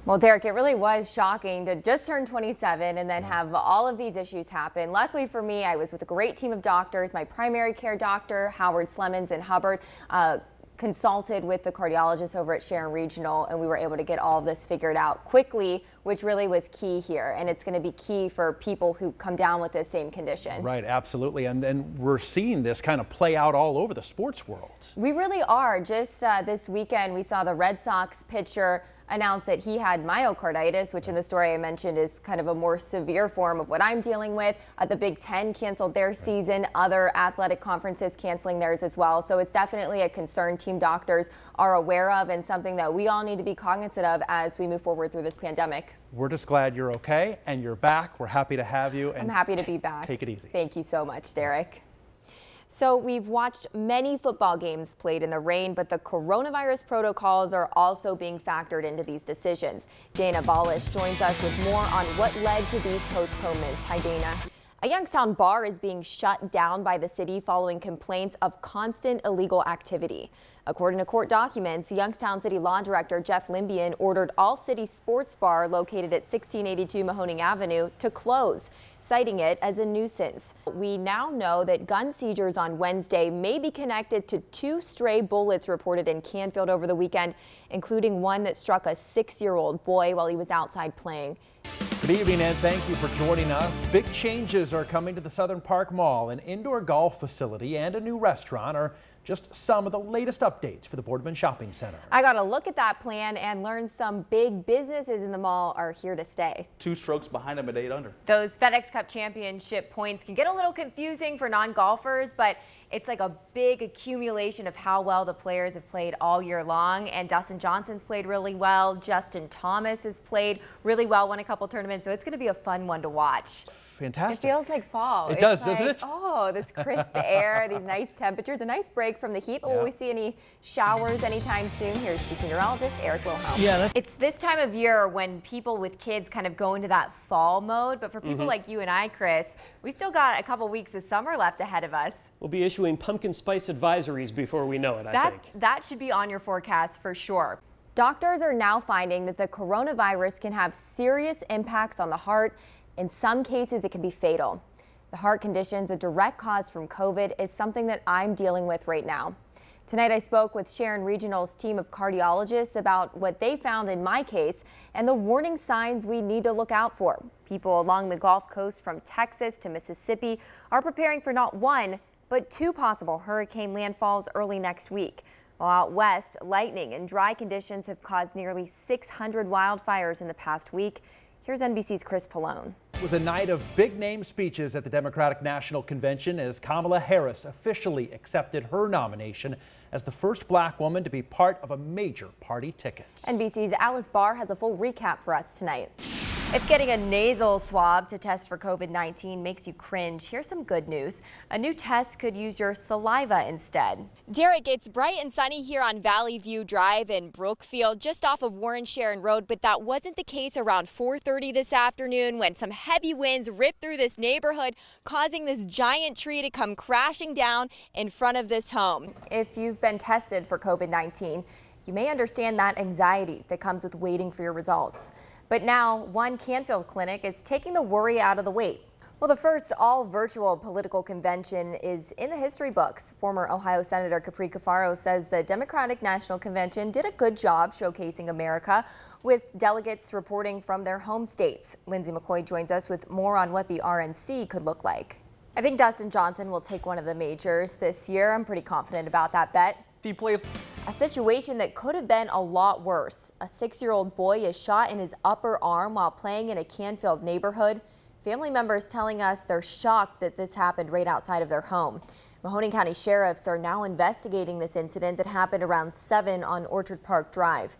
Well, Derek, it really was shocking to just turn 27 and then have all of these issues happen. Luckily for me, I was with a great team of doctors. My primary care doctor, Howard Slemons in Hubbard, consulted with the cardiologist over at Sharon Regional, and we were able to get all of this figured out quickly, which really was key here. And it's going to be key for people who come down with this same condition. Right, absolutely. And then we're seeing this kind of play out all over the sports world. We really are. Just this weekend, we saw the Red Sox pitcher announced that he had myocarditis, which in the story I mentioned is kind of a more severe form of what I'm dealing with. The Big Ten canceled their season, other athletic conferences canceling theirs as well. So it's definitely a concern team doctors are aware of and something that we all need to be cognizant of as we move forward through this pandemic. We're just glad you're okay and you're back. We're happy to have you. And I'm happy to be back. Take it easy. Thank you so much, Derek. So we've watched many football games played in the rain, but the coronavirus protocols are also being factored into these decisions. Dana Balish joins us with more on what led to these postponements. Hi, Dana. A Youngstown bar is being shut down by the city following complaints of constant illegal activity. According to court documents, Youngstown City Law Director Jeff Limbian ordered All City Sports Bar located at 1682 Mahoning Avenue to close, citing it as a nuisance. We now know that gun seizures on Wednesday may be connected to 2 stray bullets reported in Canfield over the weekend, including one that struck a 6-year-old boy while he was outside playing. Good evening and thank you for joining us. Big changes are coming to the Southern Park Mall. An indoor golf facility and a new restaurant are just some of the latest updates for the Boardman Shopping Center. I got to look at that plan and learn some big businesses in the mall are here to stay. 2 strokes behind him at 8 under. Those FedEx Cup Championship points can get a little confusing for non-golfers, but it's like a big accumulation of how well the players have played all year long. And Dustin Johnson's played really well. Justin Thomas has played really well, won a couple tournaments. So it's going to be a fun one to watch. Fantastic. It feels like fall. It does, like, doesn't it? Oh, this crisp air, these nice temperatures, a nice break from the heat. But will we see any showers anytime soon? Here's chief meteorologist Eric Wilhelm. Yeah, it's this time of year when people with kids kind of go into that fall mode. But for people like you and I, Chris, we still got a couple weeks of summer left ahead of us. We'll be issuing pumpkin spice advisories before we know it, I think. That should be on your forecast for sure. Doctors are now finding that the coronavirus can have serious impacts on the heart. In some cases, it can be fatal. The heart condition's a direct cause from COVID is something that I'm dealing with right now. Tonight, I spoke with Sharon Regional's team of cardiologists about what they found in my case and the warning signs we need to look out for. People along the Gulf Coast from Texas to Mississippi are preparing for not 1, but 2 possible hurricane landfalls early next week. While out west, lightning and dry conditions have caused nearly 600 wildfires in the past week. Here's NBC's Chris Pallone. It was a night of big-name speeches at the Democratic National Convention as Kamala Harris officially accepted her nomination as the first black woman to be part of a major party ticket. NBC's Alice Barr has a full recap for us tonight. If getting a nasal swab to test for COVID-19 makes you cringe, here's some good news. A new test could use your saliva instead. Derek, it's bright and sunny here on Valley View Drive in Brookfield, just off of Warren Sharon Road, but that wasn't the case around 4:30 this afternoon when some heavy winds ripped through this neighborhood, causing this giant tree to come crashing down in front of this home. If you've been tested for COVID-19, you may understand that anxiety that comes with waiting for your results. But now, one Canfield clinic is taking the worry out of the wait. Well, the first all-virtual political convention is in the history books. Former Ohio Senator Capri Cafaro says the Democratic National Convention did a good job showcasing America, with delegates reporting from their home states. Lindsay McCoy joins us with more on what the RNC could look like. I think Dustin Johnson will take one of the majors this year. I'm pretty confident about that bet. He plays a situation that could have been a lot worse. A 6-year-old boy is shot in his upper arm while playing in a Canfield neighborhood. Family members telling us they're shocked that this happened right outside of their home. Mahoning County sheriffs are now investigating this incident that happened around 7 on Orchard Park Drive.